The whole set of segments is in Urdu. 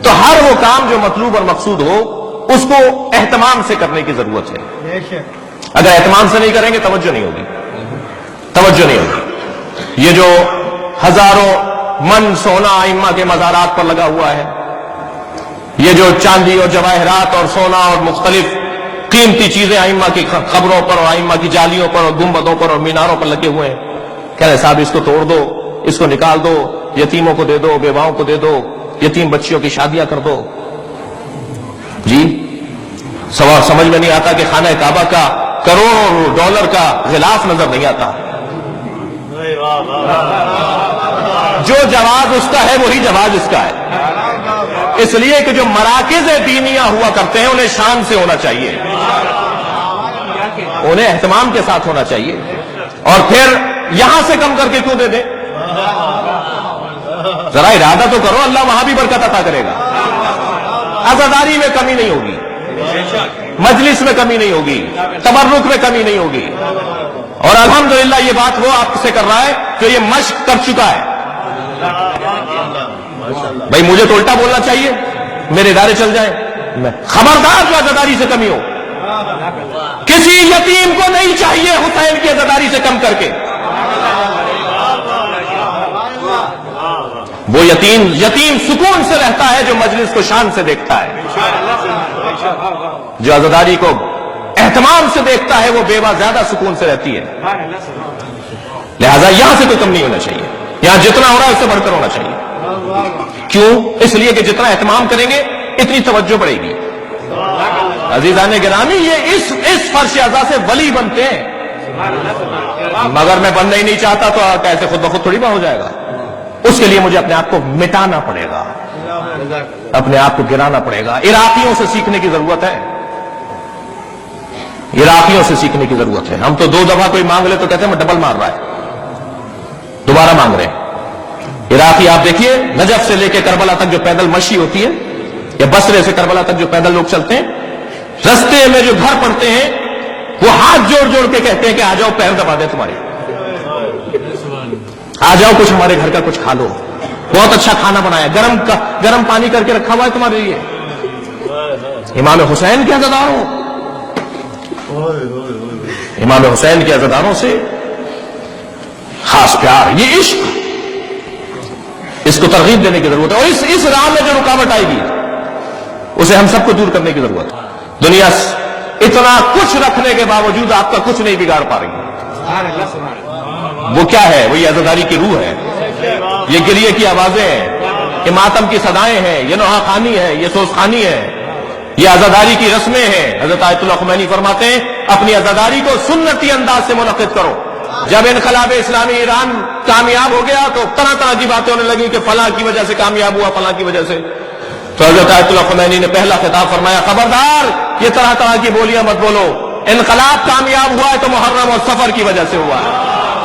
تو ہر وہ کام جو مطلوب اور مقصود ہو اس کو اہتمام سے کرنے کی ضرورت ہے. اگر اہتمام سے نہیں کریں گے توجہ نہیں ہوگی، توجہ نہیں ہوگی. یہ جو ہزاروں من سونا ائمہ کے مزارات پر لگا ہوا ہے، یہ جو چاندی اور جواہرات اور سونا اور مختلف قیمتی چیزیں ائمہ کی قبروں پر اور ائمہ کی جالیوں پر اور گنبدوں پر اور میناروں پر لگے ہوئے ہیں، کہہ رہے صاحب اس کو توڑ دو، اس کو نکال دو، یتیموں کو دے دو، بیواؤں کو دے دو، یتیم بچیوں کی شادیاں کر دو. جی سوال سمجھ میں نہیں آتا کہ خانہ کعبہ کا کروڑوں ڈالر کا غلاف نظر نہیں آتا. جو جواز اس کا ہے وہی جواز اس کا ہے. اس لیے کہ جو مراکز دینیہ ہوا کرتے ہیں انہیں شان سے ہونا چاہیے، انہیں اہتمام کے ساتھ ہونا چاہیے. اور پھر یہاں سے کم کر کے کیوں دے دیں؟ ذرا ارادہ تو کرو، اللہ وہاں بھی برکت عطا کرے گا. عزاداری میں کمی نہیں ہوگی، مجلس میں کمی نہیں ہوگی، تبرک میں کمی نہیں ہوگی. اور الحمدللہ یہ بات وہ آپ سے کر رہا ہے جو یہ مشق کر چکا ہے. بھائی مجھے تو الٹا بولنا چاہیے، میرے ادارے چل جائیں. خبردار جو عزاداری سے کمی ہو، کسی یتیم کو نہیں چاہیے حسین کی عزاداری سے کم کر کے. وہ یتیم سکون سے رہتا ہے جو مجلس کو شان سے دیکھتا ہے. جو عزاداری کو اہتمام سے دیکھتا ہے وہ بیوہ زیادہ سکون سے رہتی ہے. لہذا یہاں سے کوئی کم نہیں ہونا چاہیے، یہاں جتنا ہو رہا ہے اس سے بڑھ کر ہونا چاہیے. کیوں؟ اس لیے کہ جتنا اہتمام کریں گے اتنی توجہ بڑھے گی. عزیزان گرامی یہ اس فرش اعضا سے ولی بنتے ہیں، مگر میں بننا ہی نہیں چاہتا تو کیسے خود بخود تھوڑی بہت ہو جائے گا. اس کے لیے مجھے اپنے آپ کو مٹانا پڑے گا، اپنے آپ کو گرانا پڑے گا. عراقیوں سے سیکھنے کی ضرورت ہے، عراقیوں سے سیکھنے کی ضرورت ہے. ہم تو 2 دفعہ کوئی مانگ لے تو کہتے ہیں میں ڈبل مار رہا ہے، دوبارہ مانگ رہے ہیں. عراقی آپ دیکھیے نجف سے لے کے کربلا تک جو پیدل مشی ہوتی ہے، یا بصرے سے کربلا تک جو پیدل لوگ چلتے ہیں، رستے میں جو گھر پڑتے ہیں وہ ہاتھ جوڑ جوڑ کے کہتے ہیں کہ آ جاؤ پیر دبا دیں تمہارے، آ جاؤ کچھ ہمارے گھر کا کچھ کھا لو، بہت اچھا کھانا بنایا، گرم پانی کر کے رکھا ہوا ہے تمہارے لیے. امام حسین کے عزاداروں، امام حسین کے عزاداروں سے خاص پیار، یہ عشق، اس کو ترغیب دینے کی ضرورت ہے. اور اس راہ میں جو رکاوٹ آئے گی اسے ہم سب کو دور کرنے کی ضرورت ہے. دنیا اتنا کچھ رکھنے کے باوجود آپ کا کچھ نہیں بگاڑ پا رہی. وہ کیا ہے؟ وہ یہ عزاداری کی روح ہے، یہ گریے کی آوازیں ہیں، یہ ماتم کی صدائیں ہیں، یہ نوحہ خوانی ہے، یہ سوز خوانی ہے، یہ عزاداری کی رسمیں ہیں. حضرت آیت اللہ خمینی فرماتے ہیں اپنی عزاداری کو سنتی انداز سے منعقد کرو. جب انقلاب اسلامی ایران کامیاب ہو گیا تو طرح طرح کی باتیں ہونے لگی کہ فلاں کی وجہ سے کامیاب ہوا، فلاں کی وجہ سے. تو حضرت آیت اللہ خمینی نے پہلا خطاب فرمایا خبردار یہ طرح طرح کی بولیاں مت بولو، انقلاب کامیاب ہوا ہے تو محرم اور سفر کی وجہ سے ہوا ہے.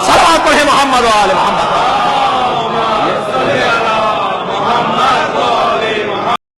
صلوات پڑھیں محمد و آل محمد.